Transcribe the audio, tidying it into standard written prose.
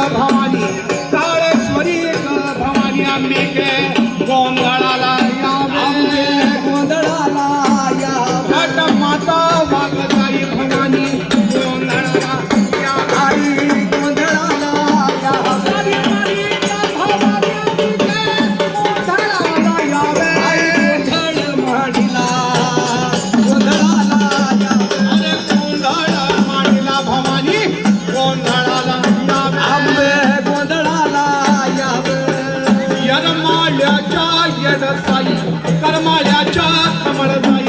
भवानी काळेश्वरी भवानी अंबिके गोंधळाला यावे गोंधळाला या घट माता वागताई भवानी गोंधळाला आई गोंधळाला या सारी मारीचा भवानी अंबिके गोंधळाला यावे गोंधळ मांडला गोंधळाला या अरे गोंधळ मांडला भवानी गोंधळाला यावे आंबे गोंधळाला यावे यरमाळ्याच्या येडसाई करमाळ्याच्या कमळसाई